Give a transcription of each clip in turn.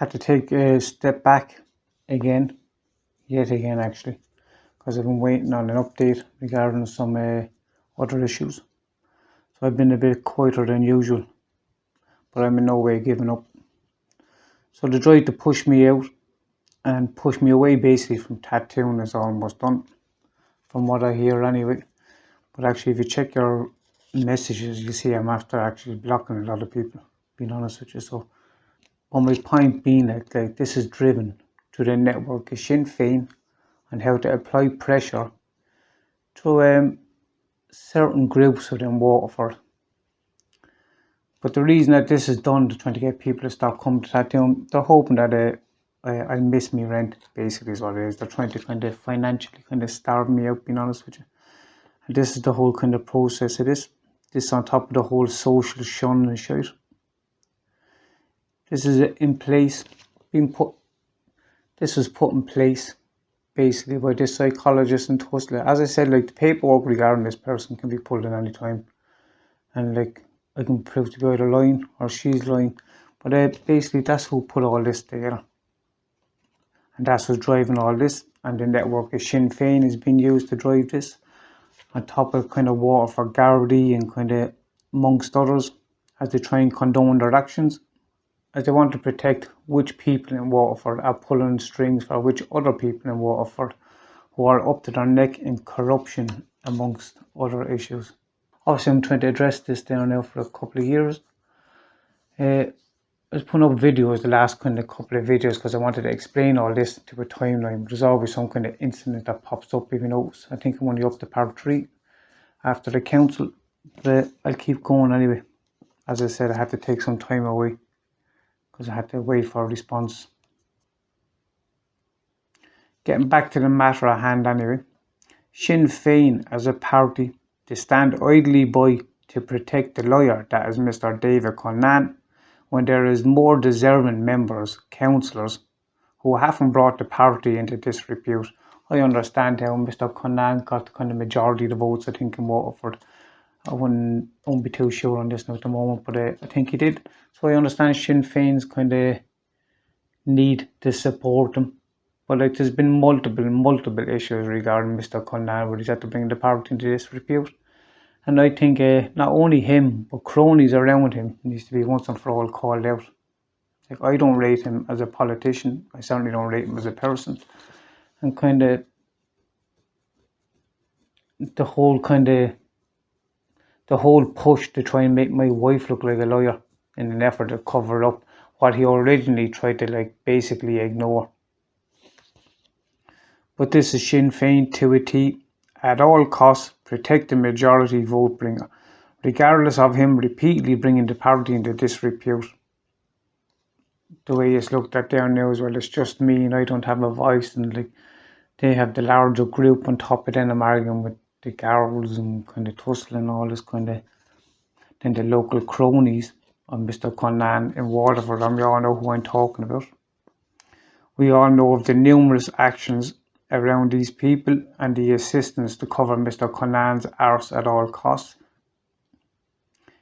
Had to take a step back again, yet again actually, because I've been waiting on an update regarding some other issues. So I've been a bit quieter than usual, but I'm in no way giving up. So the drive to push me out and push me away basically from tattooing is almost done, from what I hear anyway. But actually, if you check your messages, you see I'm after actually blocking a lot of people, being honest with you. So, on my point being like this is driven to the network of Sinn Féin and how to apply pressure to certain groups within Waterford. But the reason that this is done, they're trying to get people to stop coming to tattooing. They're hoping that I miss me rent, basically is what it is. They're trying to kind of financially kind of starve me out, being honest with you. And this is the whole kind of process of this. This on top of the whole social shun and shit. This is in place, this was put in place basically by this psychologist in Tulsa. As I said, like the paperwork regarding this person can be pulled at any time. And like I can prove to be either lying or she's lying. But basically that's who put all this together. And that's what's driving all this. And the network of Sinn Féin is being used to drive this. On top of kind of Waterford Gardaí and kind of amongst others, as they try and condone their actions, as they want to protect which people in Waterford are pulling strings for which other people in Waterford who are up to their neck in corruption amongst other issues. Obviously I'm trying to address this down now for a couple of years. I was putting up videos, the last kind of couple of videos, because I wanted to explain all this to a timeline. There's always some kind of incident that pops up, if you notice. I think I'm only up to part 3 after the council, but I'll keep going anyway. As I said, I had to take some time away because I had to wait for a response. Getting back to the matter at hand anyway, Sinn Féin as a party, they stand idly by to protect the lawyer that is Mr. David Connan when there is more deserving members, councillors, who haven't brought the party into disrepute. I understand how Mr. Connan got the kind of majority of the votes, I think, in Waterford. I won't be too sure on this now at the moment, but I think he did. So I understand Sinn Féin's kind of need to support him. But like there's been multiple issues regarding Mr. Connan where he's had to bring the party into disrepute. And I think not only him, but cronies around him needs to be once and for all called out. Like I don't rate him as a politician. I certainly don't rate him as a person. And kind of the whole push to try and make my wife look like a lawyer in an effort to cover up what he originally tried to like basically ignore. But this is Sinn Féin to a T. At all costs, protect the majority vote bringer, regardless of him repeatedly bringing the party into disrepute. The way it's looked at there now as well, it's just me and I don't have a voice, and like they have the larger group on top of them. I'm arguing with the girls and kind of tussling and all this kind of, then the local cronies of Mr. Connan in Waterford, and we all know who I'm talking about. We all know of the numerous actions around these people and the assistance to cover Mr. Connan's arse at all costs.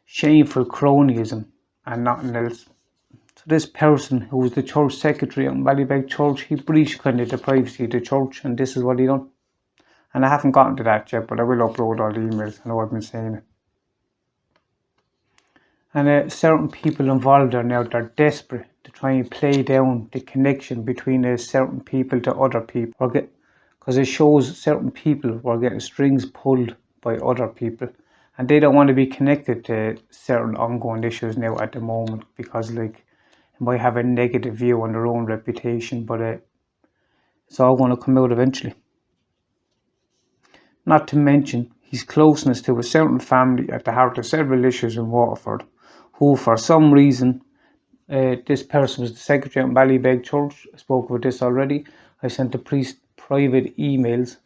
Shameful cronyism and nothing else. So this person who was the church secretary at Ballybeg Church, he breached kind of the privacy of the church, and this is what he done. And I haven't gotten to that yet, but I will upload all the emails. I know I've been saying it. And certain people involved are now, they're desperate to try and play down the connection between certain people to other people. Because it shows certain people were getting strings pulled by other people. And they don't want to be connected to certain ongoing issues now at the moment, because like it might have a negative view on their own reputation, but it's all going to come out eventually. Not to mention his closeness to a certain family at the heart of several issues in Waterford, who for some reason, this person was the secretary at Ballybeg Church. I spoke about this already. I sent the priest private emails.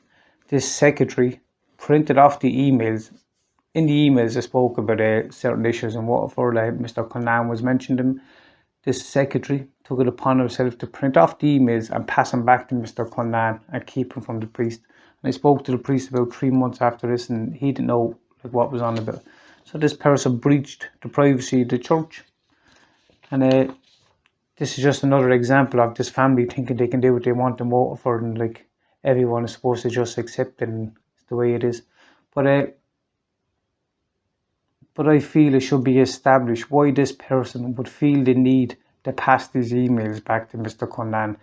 This secretary printed off the emails. In the emails I spoke about certain issues in Waterford, like Mr. Connan was mentioned. This secretary took it upon himself to print off the emails and pass them back to Mr. Connan and keep them from the priest. And I spoke to the priest about 3 months after this, and he didn't know like what was on about. So this person breached the privacy of the church, and this is just another example of this family thinking they can do what they want in Waterford, and like everyone is supposed to just accept it and it's the way it is. But I feel it should be established why this person would feel the need to pass these emails back to Mr. Conlan.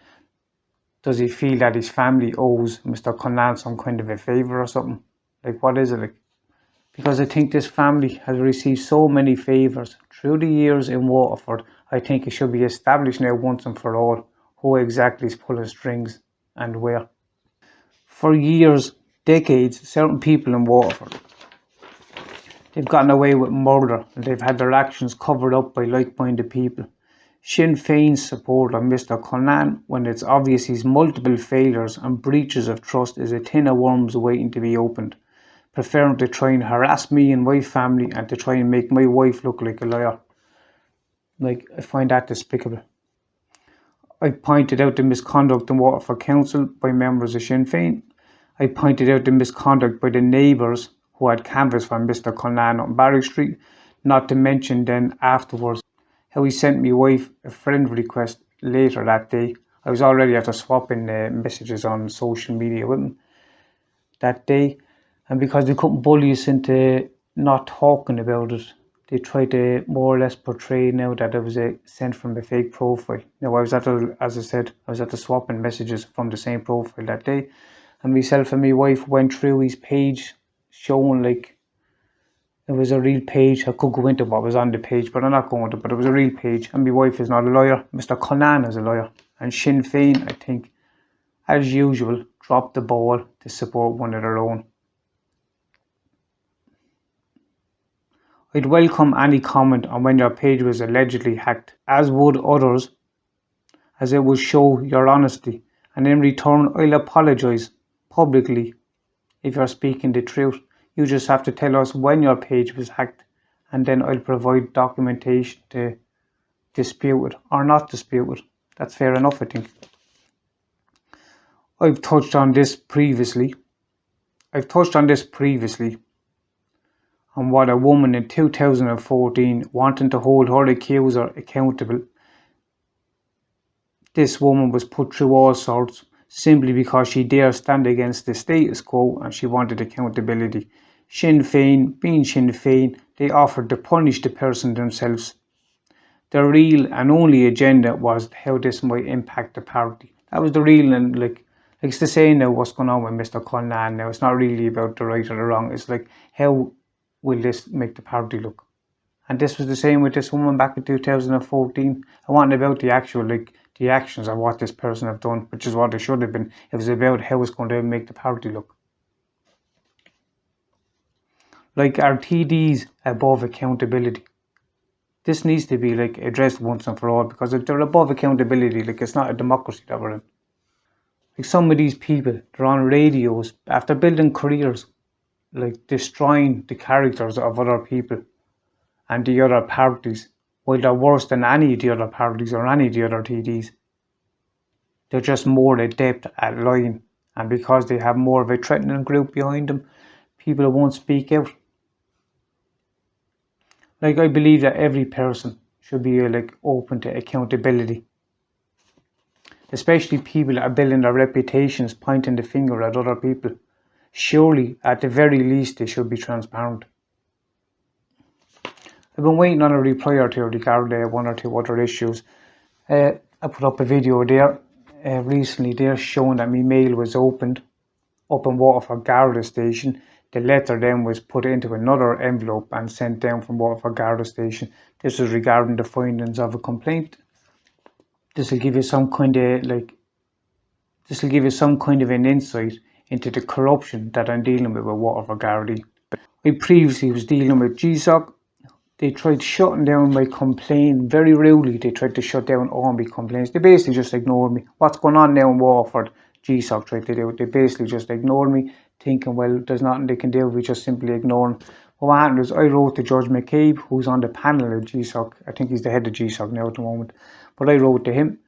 Does he feel that his family owes Mr. Conlan some kind of a favour or something? Like, what is it like? Because I think this family has received so many favours through the years in Waterford. I think it should be established now once and for all who exactly is pulling strings and where. For years, decades, certain people in Waterford, they've gotten away with murder and they've had their actions covered up by like-minded people. Sinn Féin's support of Mr. Conlan, when it's obvious his multiple failures and breaches of trust, is a tin of worms waiting to be opened, preferring to try and harass me and my family and to try and make my wife look like a liar. Like, I find that despicable. I pointed out the misconduct in Waterford Council by members of Sinn Féin. I pointed out the misconduct by the neighbours who had canvassed for Mr. Conlan on Barrack Street, not to mention then afterwards how he sent my wife a friend request later that day. I was already after swapping messages on social media with him that day, and because they couldn't bully us into not talking about it, they tried to more or less portray now that it was sent from a fake profile. Now as I said, I was at the swapping messages from the same profile that day, and myself and my wife went through his page, showing like it was a real page. I could go into what was on the page, but I'm not going to. But it was a real page, and my wife is not a lawyer. Mr. Conan is a lawyer, and Sinn Féin, I think, as usual, dropped the ball to support one of their own. I'd welcome any comment on when your page was allegedly hacked, as would others, as it would show your honesty, and in return I'll apologise publicly if you're speaking the truth. You just have to tell us when your page was hacked, and then I'll provide documentation to dispute it or not dispute it. That's fair enough, I think. I've touched on this previously. On what a woman in 2014 wanting to hold her accuser accountable. This woman was put through all sorts simply because she dared stand against the status quo and she wanted accountability. Sinn Féin, being Sinn Féin, they offered to punish the person themselves. Their real and only agenda was how this might impact the party. That was the real, and like it's the saying now what's going on with Mr. Conlan now. It's not really about the right or the wrong. It's like, how will this make the party look? And this was the same with this woman back in 2014. It wasn't about the actual, like, the actions of what this person have done, which is what it should have been. It was about how it's going to make the party look. Like, are TDs above accountability? This needs to be like addressed once and for all, because if they're above accountability, like, it's not a democracy that we're in. Like, some of these people, they're on radios after building careers, like destroying the characters of other people and the other parties, while they're worse than any of the other parties or any of the other TDs. They're just more adept at lying, and because they have more of a threatening group behind them, people won't speak out. Like, I believe that every person should be like open to accountability, especially people that are building their reputations pointing the finger at other people. Surely, at the very least, they should be transparent. I've been waiting on a reply or two regarding one or two other issues. I put up a video there recently there showing that my mail was opened up in Waterford Garda Station. The letter then was put into another envelope and sent down from Waterford Garda Station. This was regarding the findings of a complaint. This will give you some kind of an insight into the corruption that I'm dealing with Waterford Garda. I previously was dealing with GSOC. They tried shutting down my complaint very rudely. They tried to shut down all my complaints. They basically just ignored me. What's going on now in Waterford? GSOC tried to do it. They basically just ignored me, thinking, well, there's nothing they can do. We just simply ignore them. But what happened was I wrote to Judge McCabe, who's on the panel of GSOC. I think he's the head of GSOC now at the moment. But I wrote to him.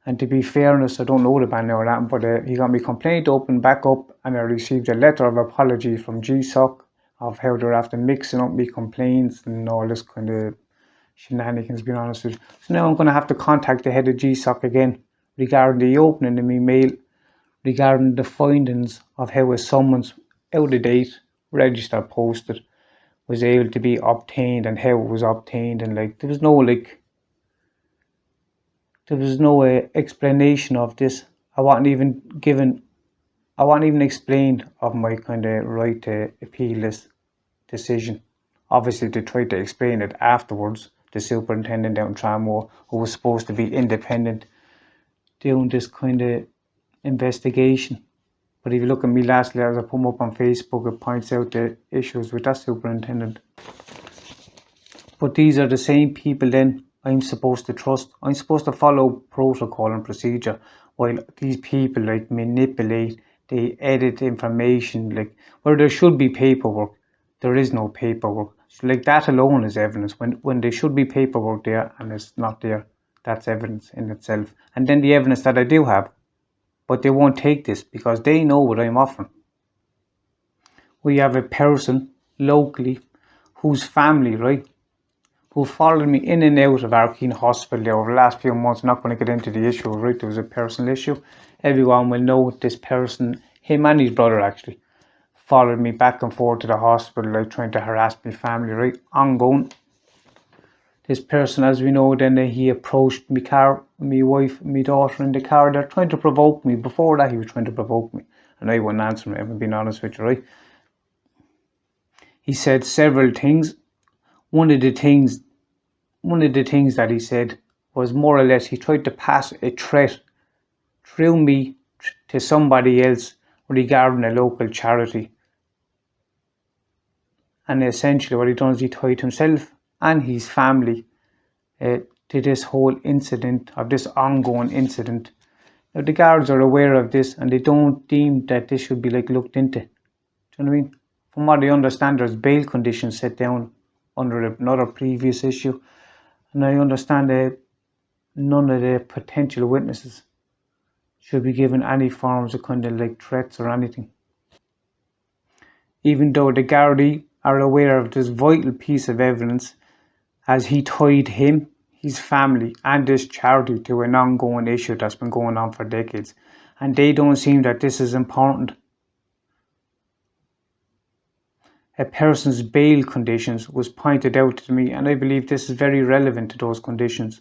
And to be fairness, I don't know the ban now or that, but he got my complaint open back up, and I received a letter of apology from GSOC of how they're after mixing up me complaints and all this kind of shenanigans, being honest with you. So now I'm going to have to contact the head of GSOC again regarding the opening of my mail, regarding the findings of how a summons out of date, registered, posted, was able to be obtained and how it was obtained, and like there was no explanation of this. I wasn't even explained of my kind of right to appeal this decision. Obviously, they tried to explain it afterwards. The superintendent down in Tramore, who was supposed to be independent, doing this kind of investigation. But if you look at me last letters I put them up on Facebook, it points out the issues with that superintendent. But these are the same people then I'm supposed to trust. I'm supposed to follow protocol and procedure, while these people like manipulate, they edit information, like where there should be paperwork, there is no paperwork. So like that alone is evidence. When there should be paperwork there and it's not there, that's evidence in itself. And then the evidence that I do have, but they won't take this because they know what I'm offering. We have a person locally whose family, right, who followed me in and out of Arkeen Hospital over the last few months. I'm not going to get into the issue, right? There was a personal issue. Everyone will know this person, him and his brother actually, followed me back and forth to the hospital, like trying to harass my family, right? Ongoing. This person, as we know, then he approached me car, my wife, my daughter in the car. They're trying to provoke me. Before that, he was trying to provoke me, and I wouldn't answer him. I'm being honest with you, right? He said several things. One of the things that he said was more or less he tried to pass a threat through me to somebody else regarding a local charity. And essentially what he done is he tied himself and his family to this whole incident, of this ongoing incident. Now the guards are aware of this and they don't deem that this should be like looked into. Do you know what I mean? From what I understand, there's bail conditions set down under another previous issue. And I understand that none of the potential witnesses should be given any forms of kind of like threats or anything. Even though the Gardaí are aware of this vital piece of evidence, as he tied him, his family and this charity to an ongoing issue that's been going on for decades. And they don't seem that this is important. A person's bail conditions was pointed out to me, and I believe this is very relevant to those conditions.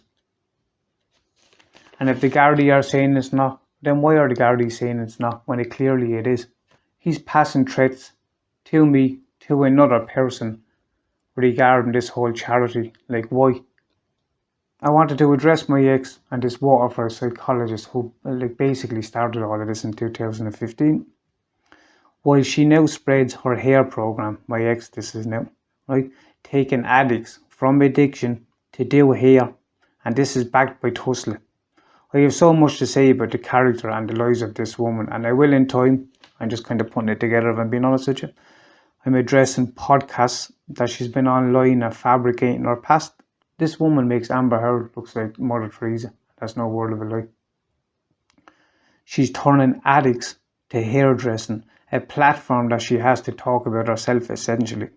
And if the Gardaí are saying it's not, then why are the Gardaí saying it's not when it clearly it is? He's passing threats to me, to another person, regarding this whole charity. Like, why? I wanted to address my ex and this Waterford psychologist who like basically started all of this in 2015. While she now spreads her hair program, my ex this is now, right, taking addicts from addiction to do hair, and this is backed by Tussle. I have so much to say about the character and the lives of this woman, and I will in time. I'm just kind of putting it together if I'm being honest with you. I'm addressing podcasts that she's been online and fabricating her past. This woman makes Amber Heard look like Mother Teresa. That's no word of a lie. She's turning addicts to hairdressing, a platform that she has to talk about herself essentially.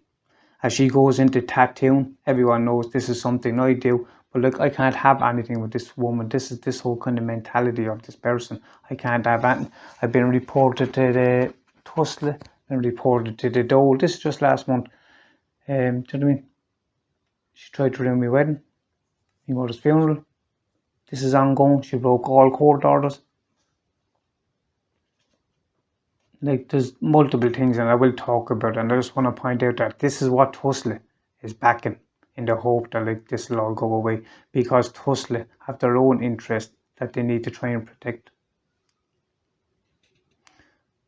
As she goes into tattooing, everyone knows this is something I do, but look, I can't have anything with this woman. This is this whole kind of mentality of this person. I can't have anything. I've been reported to the Tussle, been reported to the Dole. This is just last month. Do you know what I mean? She tried to ruin my wedding, my mother's funeral. This is ongoing. She broke all court orders. Like, there's multiple things, and I will talk about it. And I just want to point out that this is what Tussle is backing, in the hope that like this will all go away, because Tussle have their own interest that they need to try and protect.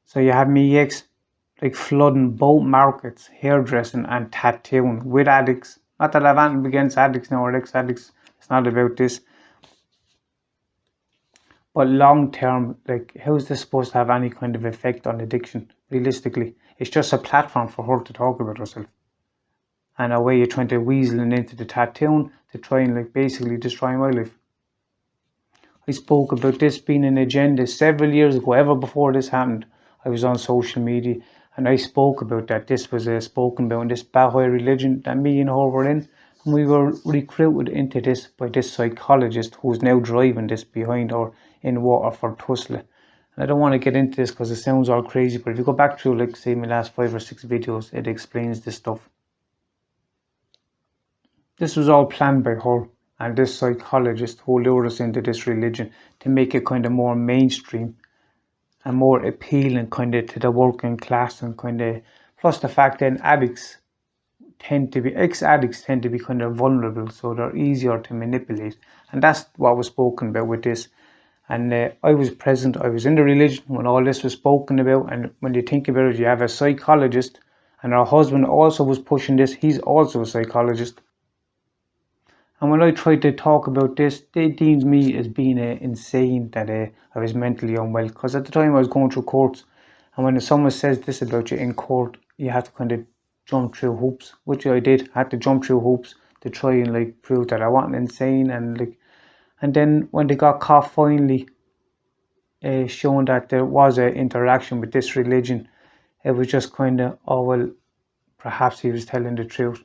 So you have me ex like flooding both markets, hairdressing and tattooing, with addicts. Not that I've anything against addicts now or ex-addicts. It's not about this. But long term, like, how is this supposed to have any kind of effect on addiction? Realistically, it's just a platform for her to talk about herself. And a way you're trying to weasel into the tattooing to try and like basically destroy my life. I spoke about this being an agenda several years ago, ever before this happened. I was on social media and I spoke about that this was spoken about in this Baha'i religion that me and her were in. And we were recruited into this by this psychologist who's now driving this behind her in Waterford, Tussle. And I don't want to get into this because it sounds all crazy, but if you go back through, like, say, my last 5 or 6 videos, it explains this stuff. This was all planned by her and this psychologist who lured us into this religion to make it kind of more mainstream and more appealing kind of to the working class, and kind of, plus the fact that ex-addicts tend to be kind of vulnerable, so they're easier to manipulate. And that's what was spoken about with this. And I was present, I was in the religion when all this was spoken about. And when you think about it, you have a psychologist, and her husband also was pushing this. He's also a psychologist. And when I tried to talk about this, they deemed me as being insane, that I was mentally unwell. Because at the time I was going through courts, and when someone says this about you in court, you have to kind of jump through hoops, which I did. I had to jump through hoops to try and like prove that I wasn't insane. And then when they got caught finally, showing that there was an interaction with this religion, it was just kind of, oh well, perhaps he was telling the truth.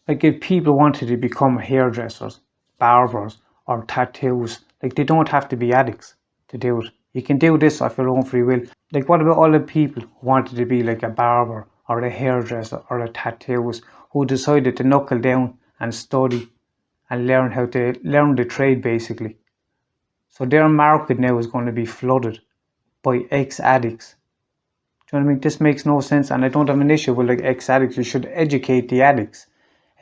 Like, if people wanted to become hairdressers, barbers, or tattoos, like, they don't have to be addicts to do it. You can do this of your own free will. Like, what about all the people who wanted to be like a barber or a hairdresser or a tattooist, who decided to knuckle down and study and learn how to learn the trade basically? So their market now is going to be flooded by ex-addicts. Do you know what I mean? This makes no sense, and I don't have an issue with like ex-addicts. You should educate the addicts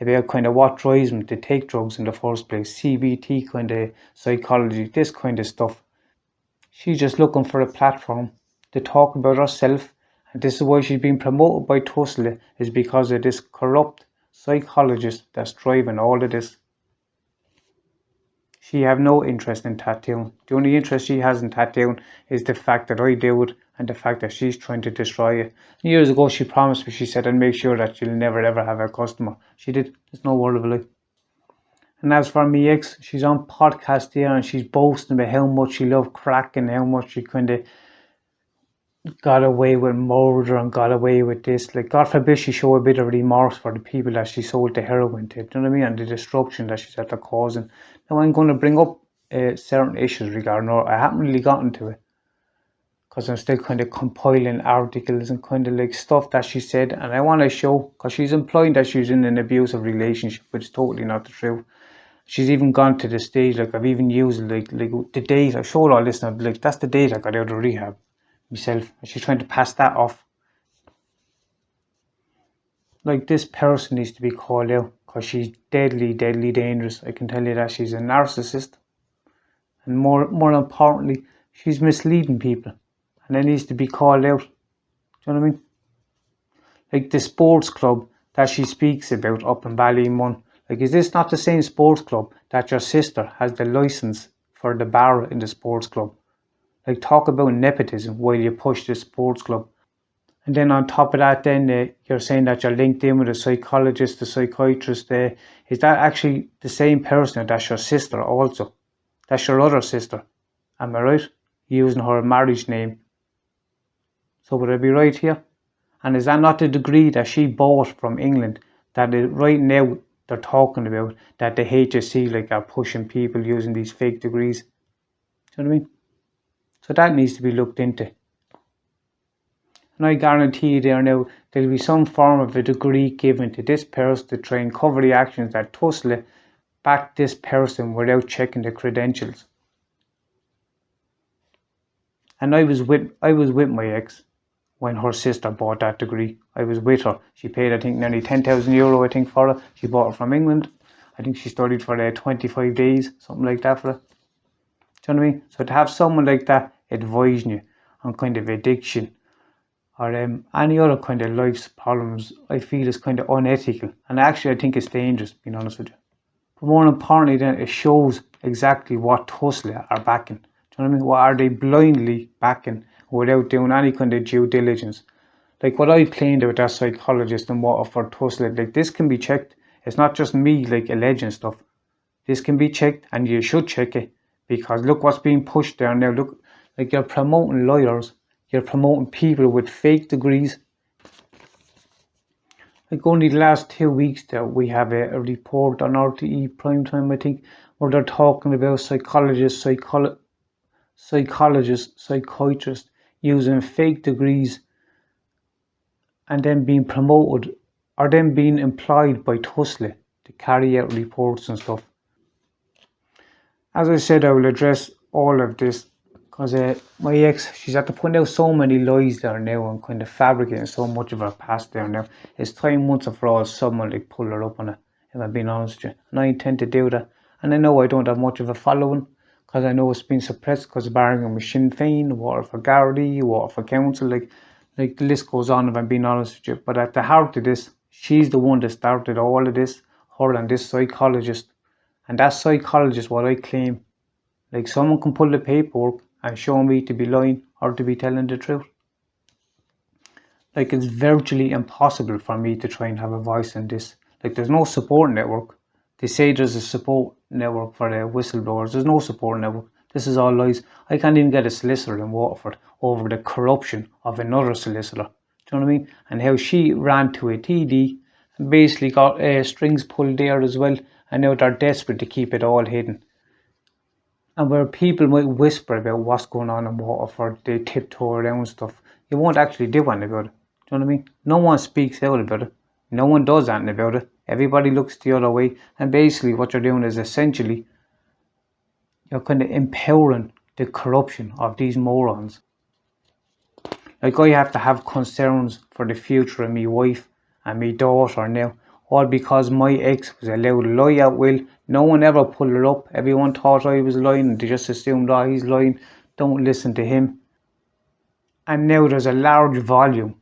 about kind of what drives them to take drugs in the first place. CBT kind of psychology, this kind of stuff. She's just looking for a platform to talk about herself, and this is why she's being promoted by Tussle, is because of this corrupt psychologist that's driving all of this. She have no interest in tattooing. The only interest she has in tattooing is the fact that I do it, and the fact that she's trying to destroy it. Years ago she promised me, she said, I'd make sure that she'll never ever have a customer. She did. There's no word of a lie. And as for me ex, she's on podcast here and she's boasting about how much she loved crack and how much she kind of got away with murder and got away with this. Like, God forbid she show a bit of remorse for the people that she sold the heroin to. Do you know what I mean? And the destruction that she's after causing. Now I'm going to bring up certain issues regarding her. I haven't really gotten to it because I'm still kind of compiling articles and kind of like stuff that she said. And I want to show, because she's implying that she's in an abusive relationship, which is totally not the truth. She's even gone to the stage, like, I've even used like the date. I showed all this now, like, that's the date I got out of rehab myself. She's trying to pass that off. Like, this person needs to be called out because she's deadly, deadly dangerous. I can tell you that. She's a narcissist, and more importantly, she's misleading people, and it needs to be called out. Do you know what I mean? Like, the sports club that she speaks about up in Ballymun. Like, is this not the same sports club that your sister has the license for the bar in the sports club? Like, talk about nepotism while you push the sports club. And then on top of that, then you're saying that you're linked in with a psychologist, a psychiatrist. Is that actually the same person that's your sister also? That's your other sister. Am I right? Using her marriage name. So would I be right here? And is that not the degree that she bought from England, that right now they're talking about, that the HSC like are pushing people using these fake degrees? Do you know what I mean? So that needs to be looked into. And I guarantee you there now, there'll be some form of a degree given to this person to try and cover the actions that Tussle backed this person without checking the credentials. And I was with my ex when her sister bought that degree. I was with her. She paid, I think, nearly €10,000, I think, for it. She bought it from England. I think she studied for 25 days, something like that for it. Do you know what I mean? So to have someone like that advising you on kind of addiction or any other kind of life's problems, I feel is kind of unethical. And actually, I think it's dangerous, being honest with you. But more importantly, then, it shows exactly what Tussle are backing. Do you know what I mean? What are they blindly backing without doing any kind of due diligence? Like, what I claimed about that psychologist and what for Tussle, like, this can be checked. It's not just me like alleging stuff. This can be checked, and you should check it, because look what's being pushed there now. Look, like, you're promoting lawyers, you're promoting people with fake degrees. Like only the last 2 weeks there we have a report on RTE primetime, I think, where they're talking about psychiatrists using fake degrees and then being promoted or then being employed by Tusla to carry out reports and stuff. As I said, I will address all of this because my ex, she's had to put out so many lies there now and kind of fabricating so much of her past there now. It's time once and for all someone like pull her up on it, if I'm being honest with you. And I intend to do that. And I know I don't have much of a following because I know it's been suppressed because of bargaining with Sinn Féin, water for Gardaí, water for council, like the list goes on if I'm being honest with you. But at the heart of this, she's the one that started all of this, her and this psychologist. And that psychologist, what I claim, like someone can pull the paperwork and show me to be lying or to be telling the truth. Like it's virtually impossible for me to try and have a voice in this. Like there's no support network. They say there's a support network for the whistleblowers. There's no support network. This is all lies. I can't even get a solicitor in Waterford over the corruption of another solicitor. Do you know what I mean? And how she ran to a TD and basically got strings pulled there as well. And now they're desperate to keep it all hidden. And where people might whisper about what's going on in Waterford, they tiptoe around stuff. You won't actually do anything about it. Do you know what I mean? No one speaks out about it. No one does anything about it. Everybody looks the other way. And basically what you're doing is essentially you're kind of empowering the corruption of these morons. Like I have to have concerns for the future of me wife and me daughter now. All because my ex was allowed to lie at will. No one ever pulled her up. Everyone thought I was lying and they just assumed, oh, he's lying. Don't listen to him. And now there's a large volume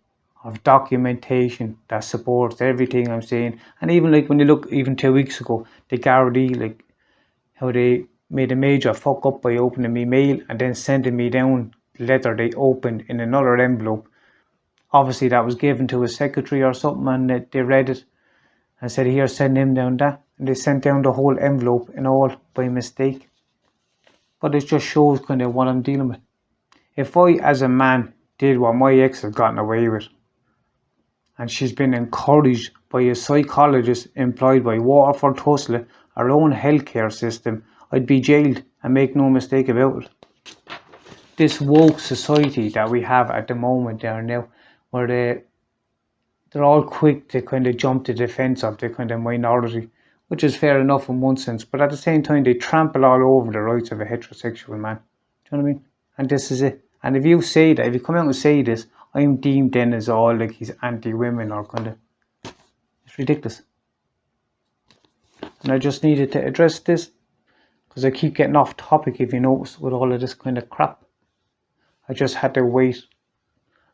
of documentation that supports everything I'm saying. And even like when you look even 2 weeks ago, the Gardaí, like how they made a major fuck up by opening me mail and then sending me down the letter they opened in another envelope. Obviously that was given to a secretary or something and they read it and said, here, send him down that. And they sent down the whole envelope and all by mistake. But it just shows kind of what I'm dealing with. If I, as a man, did what my ex has gotten away with, and she's been encouraged by a psychologist employed by Waterford Tusla, our own healthcare system, I'd be jailed, and make no mistake about it. This woke society that we have at the moment there now, where they're all quick to kind of jump to defense of the kind of minority, which is fair enough in one sense, but at the same time they trample all over the rights of a heterosexual man. Do you know what I mean? And this is it. And if you say that, if you come out and say this, I'm deemed then as all like he's anti-women or kind of, it's ridiculous. And I just needed to address this because I keep getting off topic, if you notice, with all of this kind of crap. I just had to wait.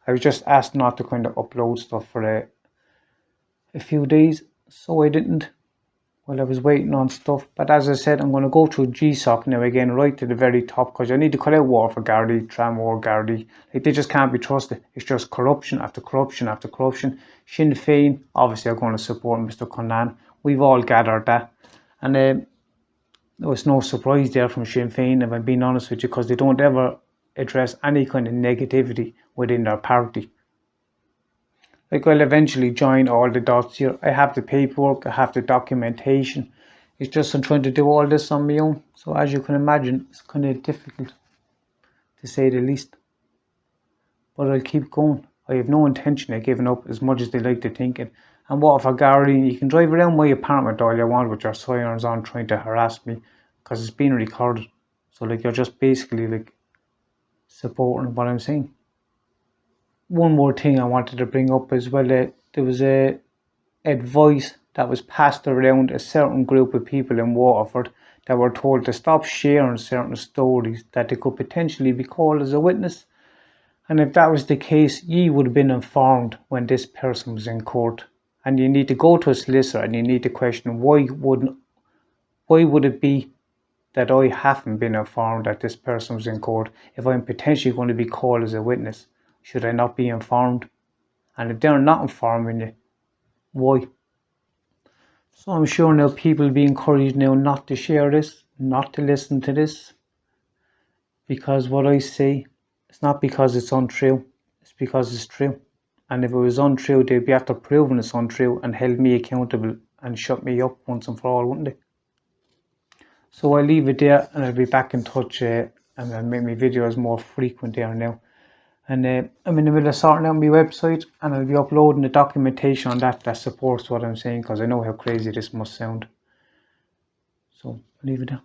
I was just asked not to kind of upload stuff for a few days, so I didn't while I was waiting on stuff. But as I said, I'm going to go through GSOC now again, right to the very top, because I need to cut out war for Gardaí, Tramor, Gardaí. Like, they just can't be trusted. It's just corruption after corruption after corruption. Sinn Féin, obviously, are going to support Mr. Cunnane. We've all gathered that. And there was no surprise there from Sinn Féin, if I'm being honest with you, because they don't ever address any kind of negativity within their party. Like, I'll eventually join all the dots here. I have the paperwork, I have the documentation. It's just I'm trying to do all this on my own. So as you can imagine, it's kind of difficult, to say the least. But I'll keep going. I have no intention of giving up, as much as they like to think it. And what if I guarantee you can drive around my apartment all you want with your sirens on trying to harass me, because it's being recorded. So like, you're just basically like supporting what I'm saying. One more thing I wanted to bring up as well, there was a advice that was passed around a certain group of people in Waterford that were told to stop sharing certain stories that they could potentially be called as a witness. And if that was the case, ye would have been informed when this person was in court. And you need to go to a solicitor and you need to question why would it be that I haven't been informed that this person was in court if I'm potentially going to be called as a witness? Should I not be informed? And if they're not informing you, why? So I'm sure now people will be encouraged now not to share this, not to listen to this, because what I say, it's not because it's untrue, it's because it's true. and if it was untrue, they'd be after proving it's untrue and held me accountable and shut me up once and for all, wouldn't they? So I'll leave it there, and I'll be back in touch, and I'll make my videos more frequent there now. And I'm in the middle of sorting out my website, and I'll be uploading the documentation on that supports what I'm saying, because I know how crazy this must sound. So I'll leave it there.